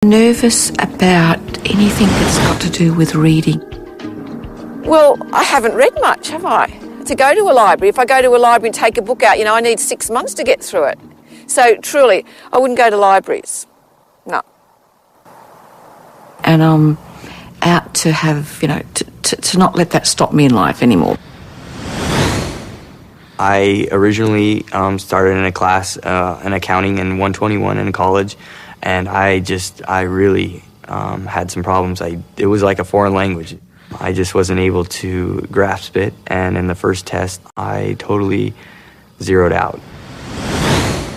Nervous about anything that's got to do with reading. Well, I haven't read much, have I? To go to a library, if I go to a library and take a book out, I need 6 months to get through it. So truly, I wouldn't go to libraries. No. And I'm out to have, to not let that stop me in life anymore. I originally started in a class in accounting in 121 in college, and I really had some problems. It was like a foreign language. I just wasn't able to grasp it, and in the first test, I totally zeroed out.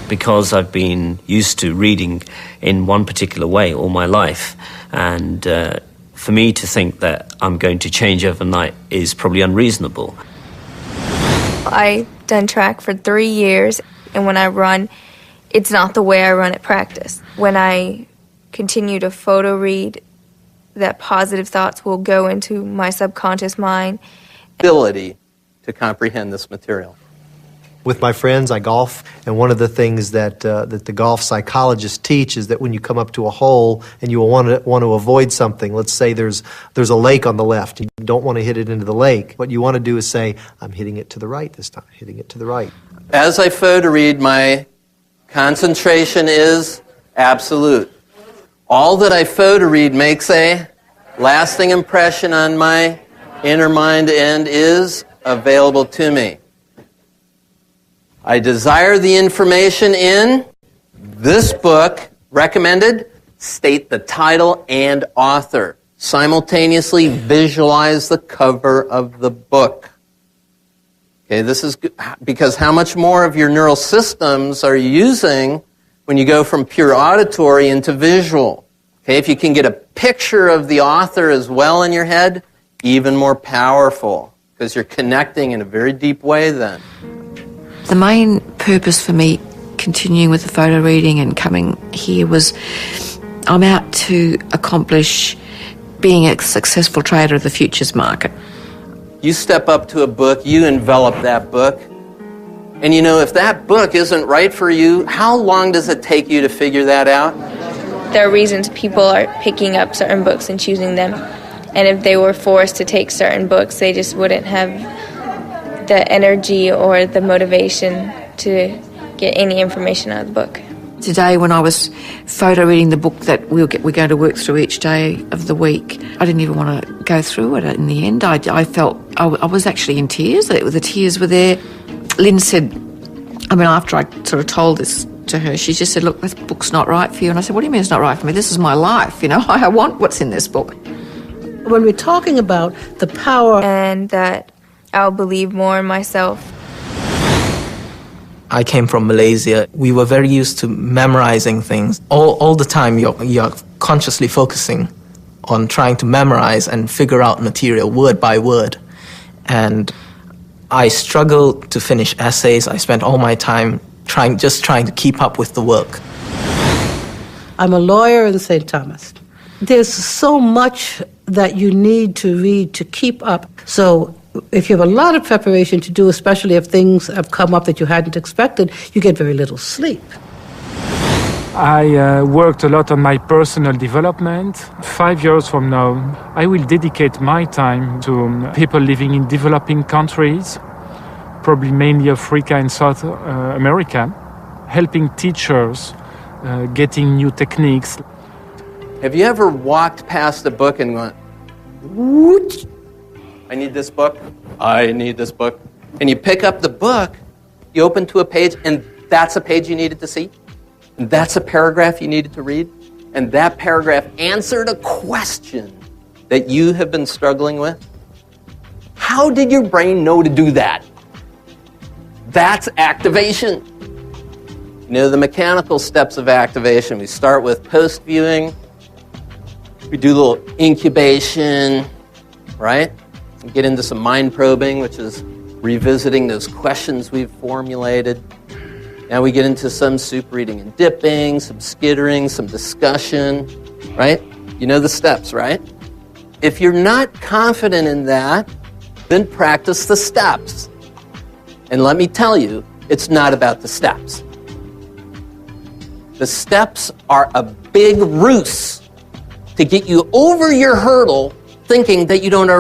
Because I've been used to reading in one particular way all my life, and for me to think that I'm going to change overnight is probably unreasonable. I've done track for 3 years, and when I run, it's not the way I run at practice. When I continue to photo read, that positive thoughts will go into my subconscious mind. Ability to comprehend this material. With my friends, I golf, and one of the things that the golf psychologists teach is that when you come up to a hole and you want to avoid something, let's say there's a lake on the left, you don't want to hit it into the lake. What you want to do is say, I'm hitting it to the right this time, hitting it to the right. As I photo read, my concentration is absolute. All that I photo read makes a lasting impression on my inner mind and is available to me. I desire the information in this book. Recommended, state the title and author. Simultaneously visualize the cover of the book. Okay, this is good, because how much more of your neural systems are you using when you go from pure auditory into visual? Okay, if you can get a picture of the author as well in your head, even more powerful, because you're connecting in a very deep way then. The main purpose for me continuing with the photo reading and coming here was I'm out to accomplish being a successful trader of the futures market. You step up to a book, you envelop that book, and if that book isn't right for you, how long does it take you to figure that out? There are reasons people are picking up certain books and choosing them. And if they were forced to take certain books, they just wouldn't have the energy or the motivation to get any information out of the book. Today, when I was photo reading the book that we're going to work through each day of the week, I didn't even want to go through it in the end. I felt I was actually in tears. The tears were there. Lynn said, after I sort of told this to her, she just said, look, this book's not right for you. And I said, what do you mean it's not right for me? This is my life, I want what's in this book. When we're talking about the power... And that I'll believe more in myself. I came from Malaysia. We were very used to memorizing things. All the time you're consciously focusing on trying to memorize and figure out material word by word. And I struggled to finish essays. I spent all my time trying to keep up with the work. I'm a lawyer in St. Thomas. There's so much that you need to read to keep up. So if you have a lot of preparation to do, especially if things have come up that you hadn't expected, you get very little sleep. I worked a lot on my personal development. 5 years from now, I will dedicate my time to people living in developing countries, probably mainly Africa and South America, helping teachers, getting new techniques. Have you ever walked past a book and went, "Whoosh, I need this book, I need this book." And you pick up the book, you open to a page, and that's a page you needed to see? And that's a paragraph you needed to read? And that paragraph answered a question that you have been struggling with? How did your brain know to do that? That's activation. You know, the mechanical steps of activation, we start with post-viewing, we do a little incubation, right? We get into some mind probing, which is revisiting those questions we've formulated. Now we get into some soup reading and dipping, some skittering, some discussion, right? You know the steps, right? If you're not confident in that, then practice the steps. And let me tell you, it's not about the steps. The steps are a big ruse to get you over your hurdle thinking that you don't already